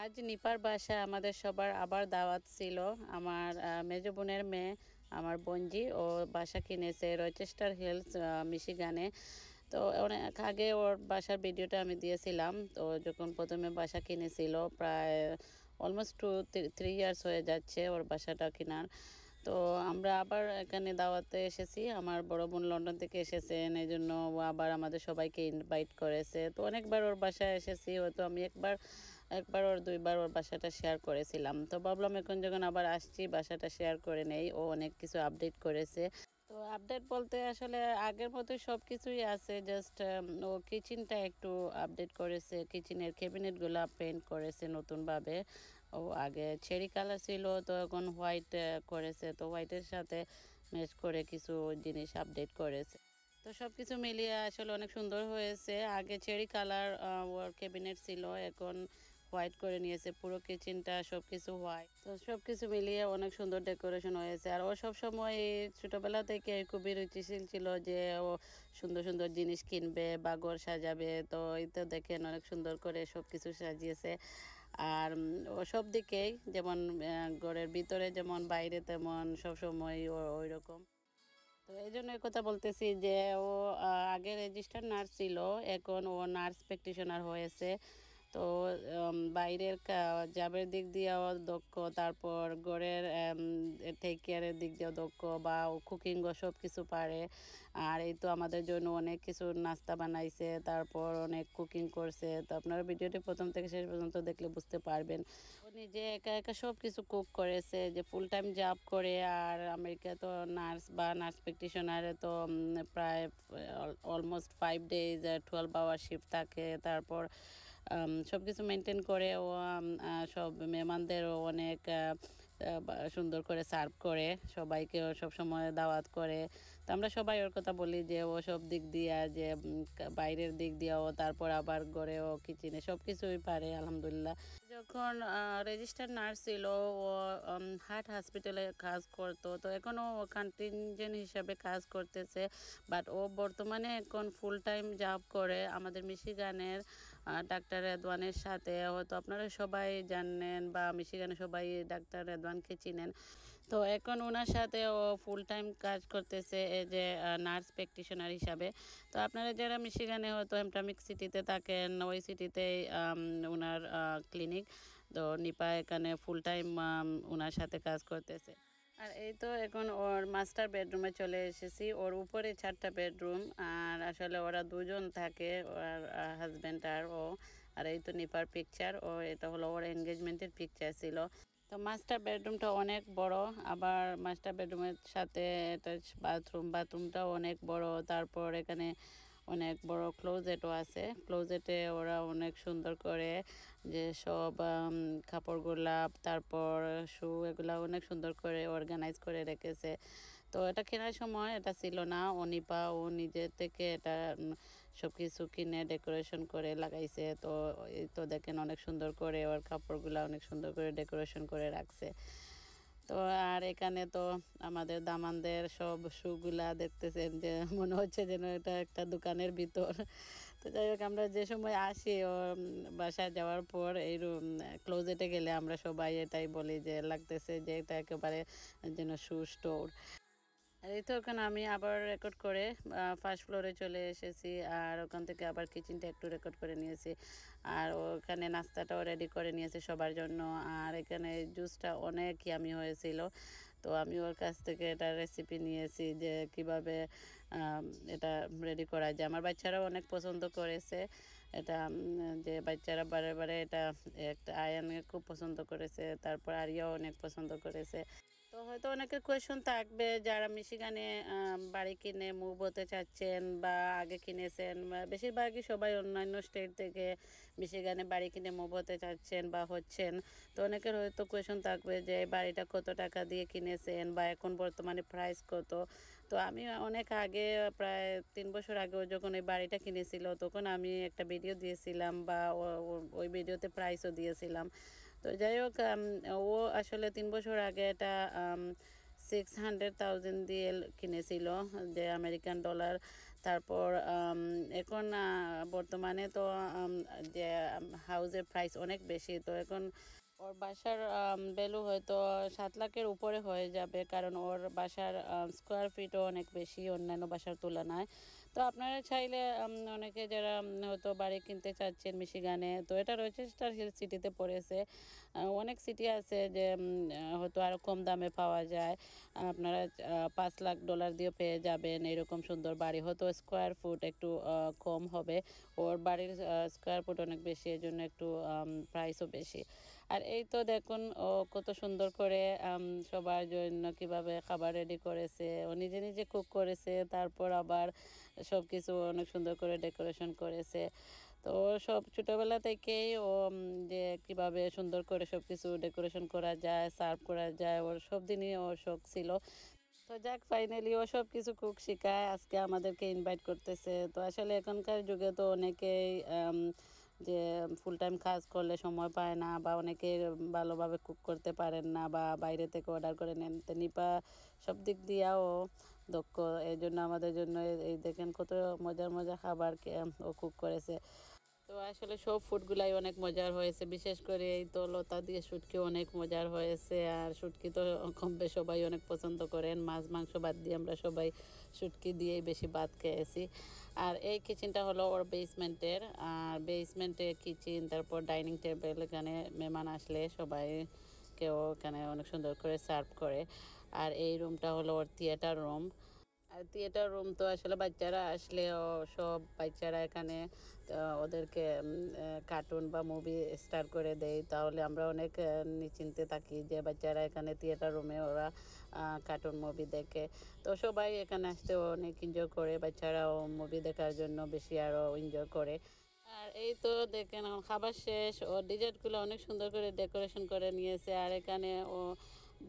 আজ নিপার বাসায় আমাদের সবার আবার দাওয়াত ছিল। আমার মেজো বোনের মেয়ে, আমার বোনজি ও বাসা কিনেছে রচেস্টার হিলস, মিশিগানে। তো অনেক আগে ওর বাসার ভিডিওটা আমি দিয়েছিলাম। তো যখন প্রথমে বাসা কিনেছিল, প্রায় অলমোস্ট 2-3 ইয়ার্স হয়ে যাচ্ছে ওর বাসাটা কেনার। তো আমরা আবার এখানে দাওয়াতে এসেছি। আমার বড় বোন লন্ডন থেকে এসেছেন, এই জন্য ও আবার আমাদের সবাইকে ইনভাইট করেছে। তো অনেকবার ওর বাসায় এসেছি, হয়তো আমি একবার ওর দুইবার ওর বাসাটা শেয়ার করেছিলাম। তো ভাবলাম এখন যখন আবার আসছি বাসাটা শেয়ার করে নেই। ও অনেক কিছু আপডেট করেছে। তো আপডেট বলতে আসলে আগের মতোই সব কিছুই আছে, জাস্ট ও কিচেনটা একটু আপডেট করেছে, কিচেনের ক্যাবিনেটগুলো পেন্ট করেছে নতুনভাবে। ও আগে চেরি কালার ছিল, তো এখন হোয়াইট করেছে। তো হোয়াইটের সাথে ম্যাচ করে কিছু জিনিস আপডেট করেছে। তো সব কিছু মিলিয়ে আসলে অনেক সুন্দর হয়েছে। আগে চেরি কালার ওর ক্যাবিনেট ছিল, এখন হোয়াইট করে নিয়েছে পুরো কিচেনটা, সব কিছু হোয়াইট। তো সব কিছু মিলিয়ে অনেক সুন্দর ডেকোরেশন হয়েছে। আর ও সবসময় ছোটোবেলা থেকে খুবই রুচিশীল ছিল যে ও সুন্দর সুন্দর জিনিস কিনবে বা ঘর সাজাবে। তো এই তো দেখেন অনেক সুন্দর করে সব কিছু সাজিয়েছে। আর ও সব দিকেই যেমন ঘরের ভিতরে যেমন বাইরে তেমন সবসময় ওই রকম। তো এই জন্য কথা বলতেছি যে ও আগে রেজিস্টার্ড নার্স ছিল, এখন ও নার্স প্র্যাকটিশনার হয়েছে। তো বাইরের জবের দিক দিয়েও দক্ষ, তারপর ঘরের টেক কেয়ারের দিক দিয়েও দক্ষ, বা ও কুকিংও সব কিছু পারে। আর এই তো আমাদের জন্য অনেক কিছু নাস্তা বানাইছে, তারপর অনেক কুকিং করছে। তো আপনারা ভিডিওটি প্রথম থেকে শেষ পর্যন্ত দেখলে বুঝতে পারবেন। ও নিজে একা একা সব কিছু কুক করেছে, যে ফুল টাইম জব করে। আর আমেরিকা তো নার্স বা নার্স প্র্যাকটিশনারে তো প্রায় অলমোস্ট 5 ডেজ 12 আওয়ার শিফট থাকে। তারপর সব কিছু মেনটেন করে ও সব মেহমানদেরও অনেক সুন্দর করে সার্ভ করে, সবাইকে ও সব সময় দাওয়াত করে। তো আমরা সবাই ওর কথা বলি যে ও সব দিক দিয়ে, যে বাইরের দিক দিয়েও, তারপর আবার ঘরেও কিচেনে সব কিছুই পারে আলহামদুলিল্লাহ। যখন রেজিস্টার্ড নার্স ছিল, ও হার্ট হসপিটালে কাজ করতো। তো এখনও কন্টিনজেন্ট হিসাবে কাজ করতেছে, বাট ও বর্তমানে এখন ফুল টাইম জব করে আমাদের মিশিগানের ডাক্তার রেদওয়ানের সাথে। হয়তো আপনারা সবাই জানেন বা মিশিগানে সবাই ডাক্তার রেদওয়ানকে চিনেন। তো এখন ওনার সাথে ও ফুল টাইম কাজ করতেছে এজ এ নার্স প্র্যাকটিশনার হিসাবে। তো আপনারা যারা মিশিগানে হয়তো হ্যামটামিক সিটিতে থাকেন, ওই সিটিতেই ওনার ক্লিনিক। তো নিপা এখানে ফুল টাইম ওনার সাথে কাজ করতেছে। আর এই তো এখন ওর মাস্টার বেডরুমে চলে এসেছি। ওর উপরে 4টা বেডরুম, আর আসলে ওরা দুজন থাকে, ওর হাজব্যান্ড আর ও। আর এই তো নিপার পিকচার, ও এটা হলো ওর এনগেজমেন্টের পিকচার ছিল। তো মাস্টার বেডরুমটা অনেক বড়, আবার মাস্টার বেডরুমের সাথে এটা বাথরুমটাও অনেক বড়। তারপর এখানে অনেক বড় ক্লোজেটও আছে। ক্লোজেটে ওরা অনেক সুন্দর করে যে সব কাপড়গুলা, তারপর শু, এগুলা অনেক সুন্দর করে অর্গানাইজ করে রেখেছে। তো এটা কেনার সময় এটা ছিল না, অনিপা ও নিজে থেকে এটা সব কিছু কিনে ডেকোরেশন করে লাগাইছে। তো এই তো দেখেন অনেক সুন্দর করে ওর কাপড়গুলা অনেক সুন্দর করে ডেকোরেশন করে রাখছে। তো আর এখানে তো আমাদের দামানদের সব শুগুলা দেখতেছেন, যে মনে হচ্ছে যেন এটা একটা দোকানের ভিতর। তো যাই হোক, আমরা যে সময় আসি ও বাসায় যাওয়ার পর এই ক্লোজেটে গেলে আমরা সবাই এটাই বলি যে লাগতেছে যে এটা একেবারে যেন শু স্টোর। আর এই তো ওখানে আমি আবার রেকর্ড করে ফার্স্ট ফ্লোরে চলে এসেছি। আর ওখান থেকে আবার কিচেনটা একটু রেকর্ড করে নিয়েছি। আর ওখানে নাস্তাটাও রেডি করে নিয়েছি সবার জন্য। আর এখানে জুসটা অনেক ইয়ামি হয়েছিল। তো আমি ওর কাছ থেকে এটা রেসিপি নিয়েছি যে কিভাবে এটা রেডি করা যায়। আমার বাচ্চারাও অনেক পছন্দ করেছে এটা, যে বাচ্চারা বারে বারে এটা একটা আয়ানকে খুব পছন্দ করেছে, তারপর আরিয়াও অনেক পছন্দ করেছে। তো হয়তো অনেকের কোয়েশন থাকবে যারা মিশিগানে বাড়ি কিনে মুভ হতে চাচ্ছেন বা আগে কিনেছেন, বা বেশিরভাগই সবাই অন্যান্য স্টেট থেকে মিশিগানে বাড়ি কিনে মুভ হতে চাচ্ছেন বা হচ্ছেন। তো অনেকের হয়তো কোয়েশন থাকবে যে বাড়িটা কত টাকা দিয়ে কিনেছেন বা এখন বর্তমানে প্রাইস কত। তো আমি অনেক আগে, প্রায় 3 বছর আগেও যখন ওই বাড়িটা কিনেছিল, তখন আমি একটা ভিডিও দিয়েছিলাম বা ওই ভিডিওতে প্রাইসও দিয়েছিলাম। তো যাই হোক, ও আসলে 3 বছর আগে এটা 600,000 দিয়ে কিনেছিল, যে আমেরিকান ডলার। তারপর এখন বর্তমানে তো যে হাউসের প্রাইস অনেক বেশি, তো এখন ওর বাসার ভ্যালু হয়তো 7 লাখের উপরে হয়ে যাবে, কারণ ওর বাসার স্কোয়ার ফিটও অনেক বেশি অন্যান্য বাসার তুলনায়। তো আপনারা চাইলে অনেকে যারা হয়তো বাড়ি কিনতে চাচ্ছেন মিশিগানে, তো এটা রচেস্টার হিল সিটিতে পড়েছে। অনেক সিটি আছে যে হয়তো আরও কম দামে পাওয়া যায়। আপনারা $5 লাখ দিয়ে পেয়ে যাবেন এরকম সুন্দর বাড়ি, হয়তো স্কোয়ার ফুট একটু কম হবে। ওর বাড়ির স্কোয়ার ফুট অনেক বেশি, এই জন্য একটু প্রাইসও বেশি। আর এই তো দেখুন ও কত সুন্দর করে সবার জন্য কিভাবে খাবার রেডি করেছে, ও নিজে নিজে কুক করেছে, তারপর আবার সব কিছু অনেক সুন্দর করে ডেকোরেশন করেছে। তো ও সব ছোটোবেলা থেকেই ও যে কিভাবে সুন্দর করে সব কিছু ডেকোরেশন করা যায়, সার্ভ করা যায়, ওর সব দিনই ওর শখ ছিল। তো যাক, ফাইনালি ও সব কিছু কুক শিখায় আজকে আমাদেরকে ইনভাইট করতেছে। তো আসলে এখনকার যুগে তো অনেকেই যে ফুল টাইম কাজ করলে সময় পায় না, বা অনেকে ভালোভাবে কুক করতে পারেন না, বা বাইরে থেকে অর্ডার করে নেন। তো নিপা সব দিক দিয়েও দক্ষ, এই জন্য আমাদের জন্য এই দেখেন কত মজার মজার খাবার ও কুক করেছে। তো আসলে সব ফুডগুলাই অনেক মজার হয়েছে, বিশেষ করে এই তো লতা দিয়ে শুটকি অনেক মজার হয়েছে। আর শুটকি তো কম বেশ সবাই অনেক পছন্দ করেন, মাছ মাংস বাদ দিয়ে আমরা সবাই শুটকি দিয়েই বেশি ভাত খেয়েছি। আর এই কিচেনটা হলো ওর বেসমেন্টের, আর বেসমেন্টে কিচেন, তারপর ডাইনিং টেবিল, এখানে মেহমান আসলে সবাইকেও এখানে অনেক সুন্দর করে সার্ভ করে। আর এই রুমটা হলো ওর থিয়েটার রুম। আর থিয়েটার রুম তো আসলে বাচ্চারা আসলেও সব বাচ্চারা এখানে ওদেরকে কার্টুন বা মুভি স্টার্ট করে দেয়, তাহলে আমরা অনেক নিশ্চিন্তে থাকি যে বাচ্চারা এখানে থিয়েটার রুমে ওরা কার্টুন মুভি দেখে। তো সবাই এখানে আসতে অনেক এনজয় করে, বাচ্চারাও মুভি দেখার জন্য বেশি আরও এনজয় করে। আর এই তো দেখেন আমার খাবার শেষ, ও ডিজার্টগুলো অনেক সুন্দর করে ডেকোরেশন করে নিয়েছে। আর এখানে ও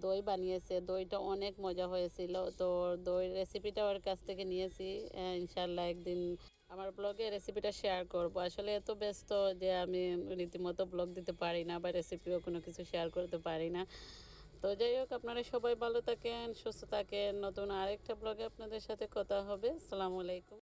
দই বানিয়েছে, দইটা অনেক মজা হয়েছিল। তো দই রেসিপিটা ওর কাছ থেকে নিয়েছি। ইনশাল্লাহ একদিন আমার ব্লগে রেসিপিটা শেয়ার করব। আসলে এত ব্যস্ত যে আমি রীতিমতো ব্লগ দিতে পারি না, বা রেসিপিও কোনো কিছু শেয়ার করতে পারি না। তো যাই হোক, আপনারা সবাই ভালো থাকেন, সুস্থ থাকেন। নতুন আরেকটা ব্লগে আপনাদের সাথে কথা হবে। আসসালামু আলাইকুম।